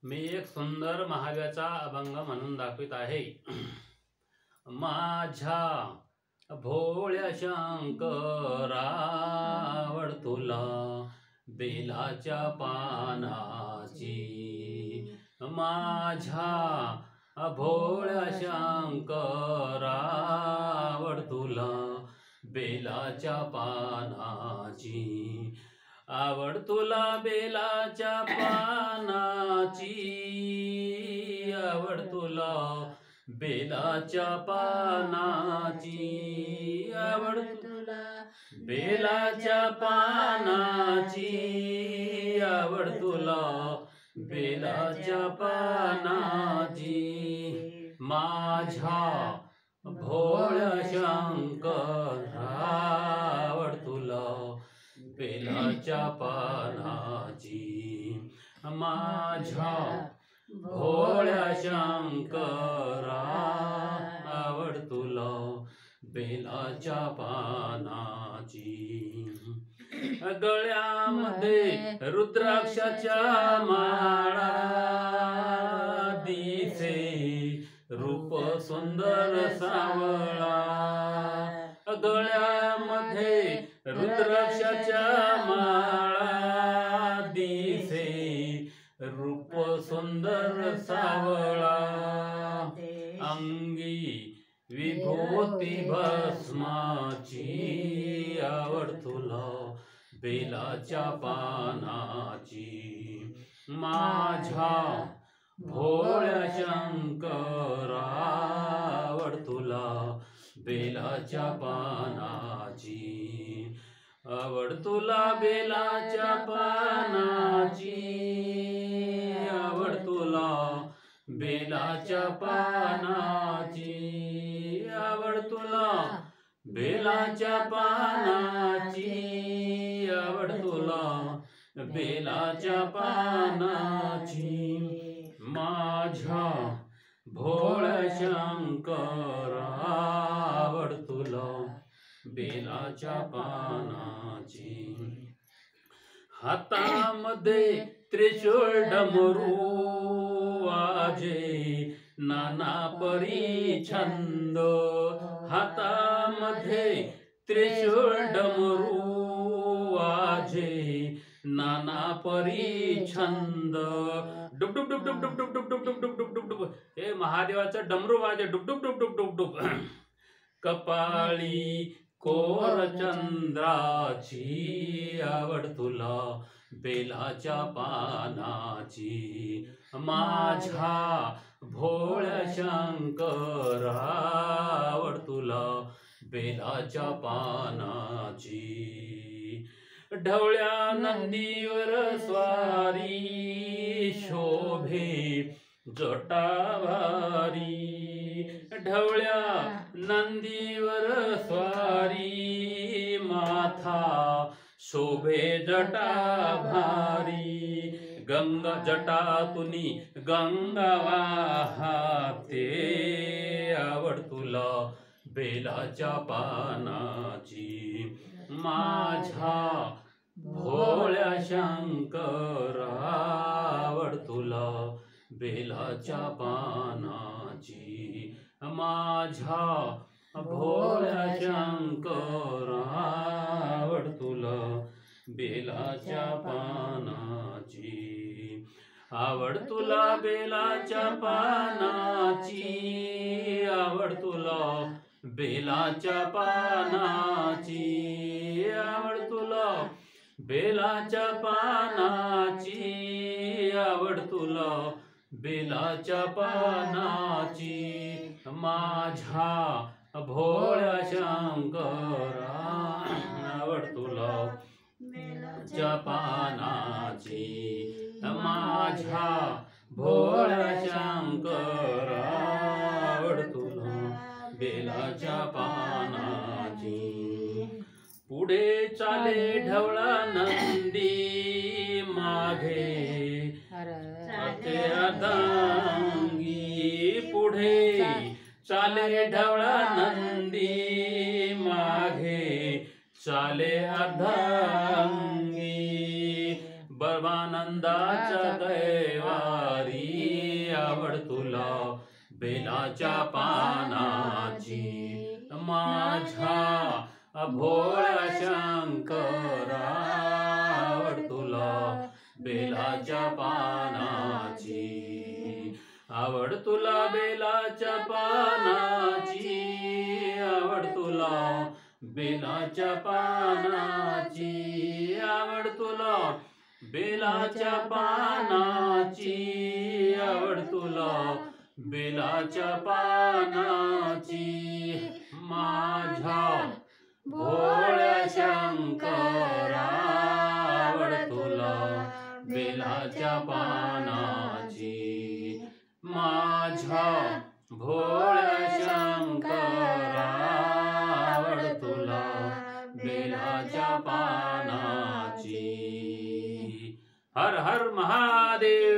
मी एक सुंदर महाव्याचा अभंग म्हणून दाखवित आहे. माझ्या भोळ्या शंकरा आवड तुला बेलाच्या पानाची. माझ्या भोळ्या शंकरा आवड तुला बेलाच्या पानाची. आवड तुला बेलाच्या पानाची. आवड तुला बेलाच्या पानाची. आवड तुला बेलाच्या पानाची. आवड तुला बेलाच्या पानाची. माझ्या भोळ्या शंकरा आवड तुला बेलाच्या पानाची. माझ्या भोळ्या शंकरा आवड तुला बेलाच्या पानाची. गळ्यामध्ये रुद्राक्षाच्या माळा दिसे रूप सुंदर सावळा. गळ्यामध्ये रुद्राक्षाच्या माळा दिसे रूप सुंदर सावळा. अंगी विभूती भस्माची. आवड तुला बेलाच्या पानाची. माझ्या भोळ्या शंकरा आवड तुला बेलाच्या पानाची. आवड तुला बेलाच्या पानाची. आवड तुला बेलाच्या पानाची. आवड तुला बेलाच्या पानाची. आवड तुला बेलाच्या पानाची. माझ्या भोळ्या शंकरा आवड तुला बेलाच्या पानाची. हातामध्ये त्रिशूळ डमरू वाजे नाना परी छंद. हातामध्ये त्रिशूळ डमरू वाजे नाना परी छंद. डुब डुब डुब डुब डुब डुब डुब डुब डुब डुब डुब डुब. हे महादेवाचं डमरू वाजे डुब डुब डुब डुब डुब डुब. कपाळी कोर चंद्राची. आवड तुला बेलाच्या पानाची. माझ्या भोळ्या शंकरा आवड तुला बेलाच्या पानाची. ढवळ्या नंदीवर स्वारी शोभे जटाभारी. ढवळ्या नंदीवर स्वारी माथा शोभे जटाभारी. गंगा जटातुनी गंगा वाहते. आवड तुला बेलाच्या पानाची. माझ्या भोळ्या शंकरा आवड तुला बेलाच्या पानाची. माझ्या भोळ्या शंकरा आवड तुला बेलाच्या पानाची. आवड तुला बेलाच्या पानाची. आवड तुला बेलाच्या पानाची. आवड तुला बेलाच्या पानाची. आवड तुला बेलाच्या पानाची. माझ्या भोळ्या शंकरा आवड तुला बेलाच्या पानाची. माझ्या भोळ्या शंकरा आवड तुला बेलाच्या पानाची. पुढे चाले ढवळा नंदी मागे अर्धांगी. पुढे चाले ढवळा नंदी मागे चाले अर्धांगी. सर्वानंदाच्या कैवारी आवड तुला बेलाच्या पानाची माझ्या भोळ्या शंकरा आवड तुला बेलाच्या पानाची आवड तुला बेलाच्या पानाची आवड तुला बेलाच्या पानाची आवड तुला बेलाच्या पानाची आवड तुला बेलाच्या पानाची माझ्या भोळ्या शंकरा आवड तुला बेलाच्या पानाची माझ्या भोळ्या शंकरा आवड तुला बेलाच्या पानाची. हर हर महादेव.